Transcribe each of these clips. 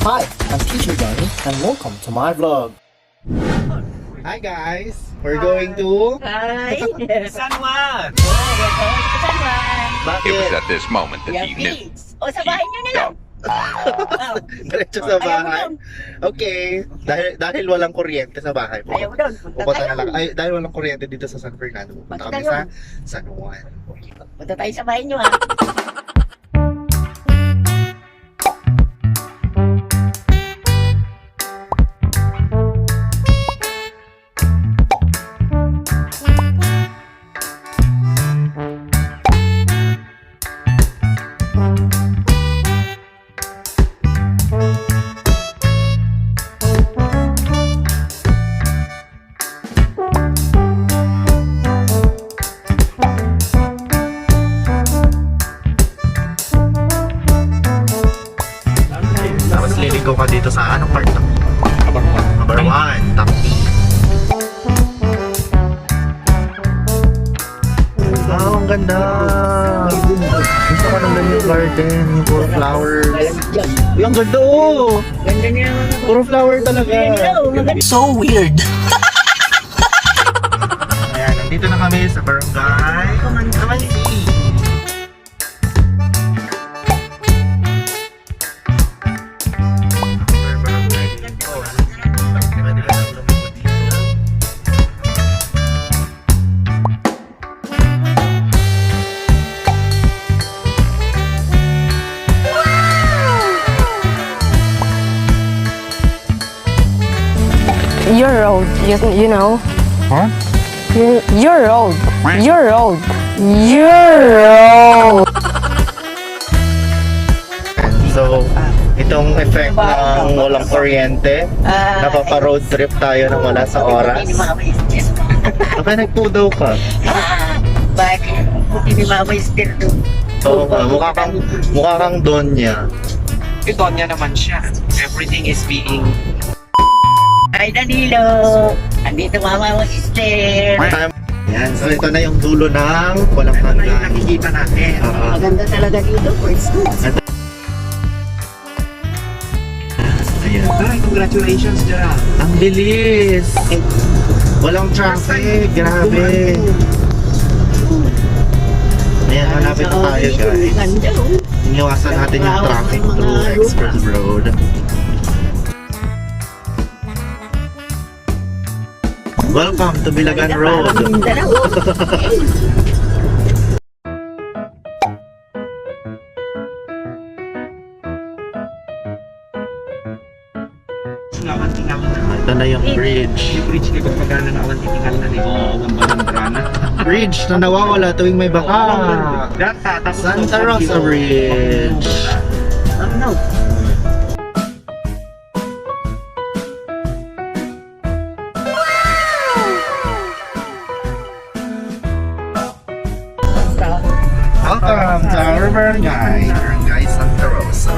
Hi, I'm Teacher Johnny and welcome to my vlog. Hi guys! We're going to... Hi! San Juan! San Juan! It was Bakit? at this moment that Yung he knew. beach! O, sa bahay nyo na lang! Diretso sa Ayaw mo bahay? doon. Okay. Dahil walang kuryente sa bahay. Ayaw mo doon! Pupunta na lang. Ay, dahil walang kuryente dito sa San Fernando. Pupunta kami sa San Juan. Punta tayo sa bahay nyo, ha? Tapos liligaw ka dito sa anong part ng Number 1, Takti. Ang ganda! Gusto ko ng ganyan garden, yung puro flowers. Uy, ang ganda oh! Ganda niya. Puro flower talaga. So weird. Ayan, nandito na kami sa barangay Kamansi. Your road, you know. Huh? Your road. Your road. Your road. So, itong effect ng walang kuryente, napapa-road trip tayo ng wala sa oras. Puti ni Mama Esther. Baka nagpudaw ka. Bakit? Puti ni Mama Esther doon. Oo nga, mukha kang Donya. Ito niya naman siya. Everything is being... Ay, Danilo! Andito Mama Esther! Yan, so ito na yung dulo ng walang Ano yung hanggan. nakikita natin? Oo. Maganda talaga dito for school. Ayan. Ay, congratulations, Gerald. Ang bilis! Walang traffic, grabe. Ayan, hanapin na tayo guys. Ganda, oh. Iniwasan natin yung traffic through Express Road. Welcome to Bilagan Road. Mindanao. Ito na yung bridge. Yung bridge ni Pagpagana na awan titingal na ni ang Balandrana. Bridge na nawawala tuwing may baka. Santa Rosa Bridge. No. Welcome to our barangay. Barangay Santa Rosa.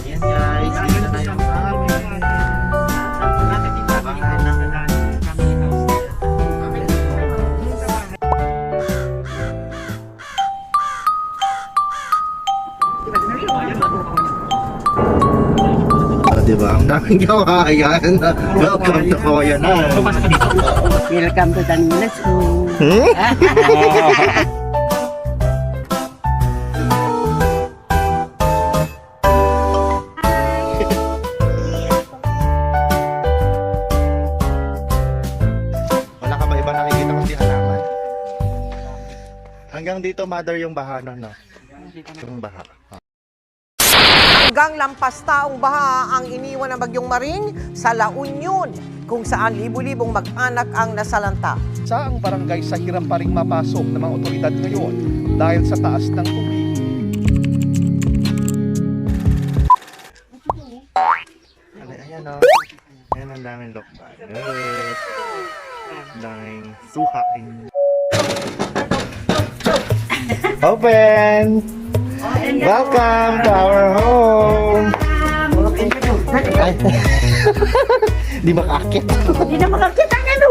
Ayan guys, dito na yung amin. Diba? Ang daming kawayan. Welcome to Koyanan. Welcome to Danilo School. Wala ka ba iba nakikita kundi halaman? Hanggang dito, mother, yung baha no? Yung baha. Hanggang lampas taong baha ang iniwan ng Bagyong Maring sa La Union, kung saan libu-libong mag-anak ang nasalanta. Saang barangay sa hirap pa rin mapasok ng mga otoridad ngayon dahil sa taas ng tubig. Ayan o. Ayan ang daming lokban. Ang daming suhain. Open! Welcome to our home! Ay, di makakit. Hindi na makakita ang ano.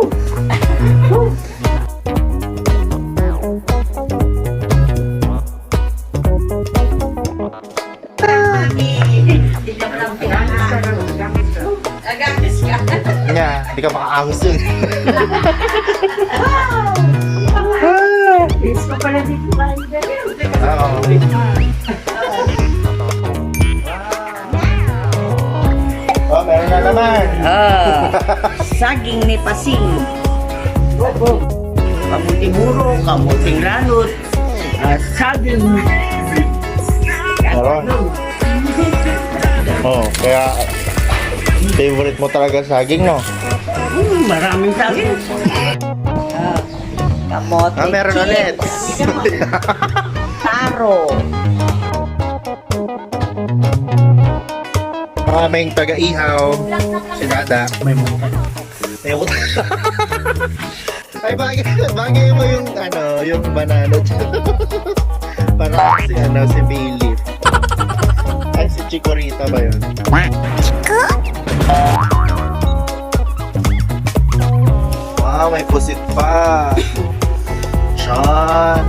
Agamis ka. Nga, hindi ka makaahos yun. Gusto pala dito ba? Oo. Oh, meron na naman. Saging ni Pasing. Kamuting muro, kamuting ranot. Saging. Meron. Oh, kaya favorite mo talaga saging, no? Maraming saging. Kamote. Meron ulit. Taro. Maraming taga-ihaw. Si Dada. May muta. May muta. Ay, bagay mo yung, yung banana. Parang si Bailey. Ay, si Chikorita ba yun? Wow, may pusit pa. Sean.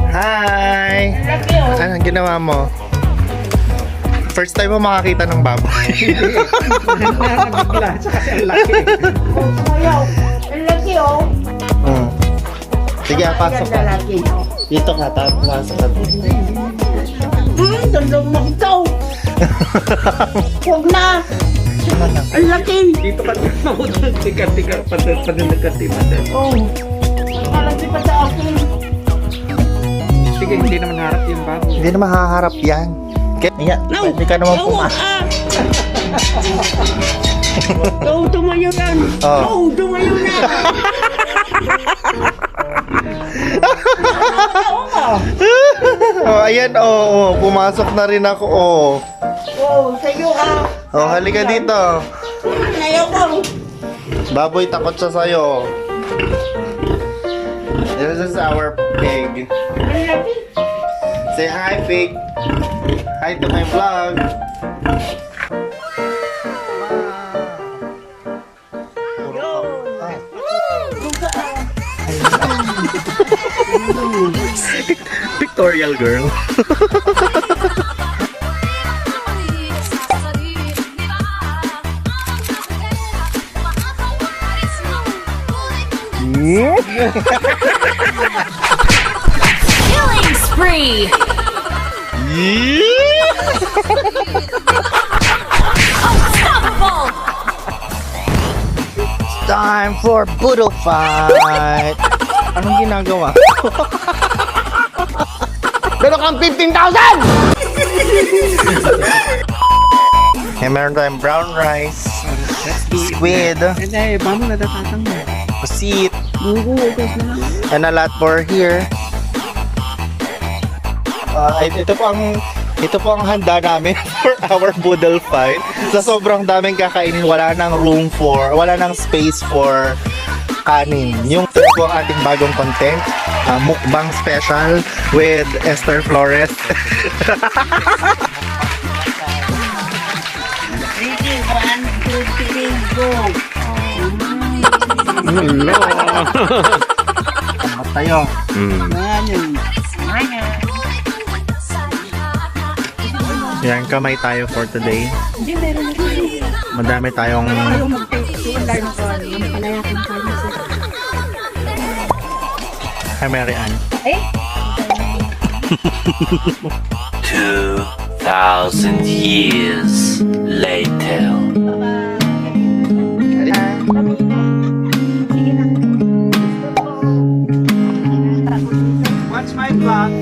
Hi! Anong ginawa mo? First time mo makakita ng baboy. Nabigla, siya kasi ang laki. Ang laki oh. Sige, pasok ka. Dito ka, pasok ka. Tandang magtaw. Huwag na. Ang laki. Dito ka mamutot, tikat-tikat, padalagkatimadan. Oh. Malaki pa sa akin. Sige, hindi naman harap yung bago. Hindi na mahaharap yan. Kaya, hindi ka naman pumasok. Oh, tumayo yan. Oh. Oh, tumayo na. Oh, ayan, pumasok na rin ako, Oh, sa'yo ah. Oh, halika dito. Nayaw ko. Baboy, takot siya sa'yo. This is our pig. Ang laki. Say hi, pig. Hi to my vlog. Pictorial girl. Killing spree! Unstoppable! Time for Boodle Fight! Anong ginagawa? Meron kang 15,000! Meron tayong brown rice, squid, Hindi, paano natatatang mo? pusit, and a lot more here. Ito po ang handa namin for our Boodle Fight. Sa sobrang daming kakainin, wala nang space for kanin. Yung ito po ang ating bagong content, mukbang special with Esther Flores. Ready, 1, 2, 3, go. Hello! Tama tayo. Yan, kamay tayo for today. Madami tayong Hi, Mary Ann. 2,000 years later. Watch my vlog!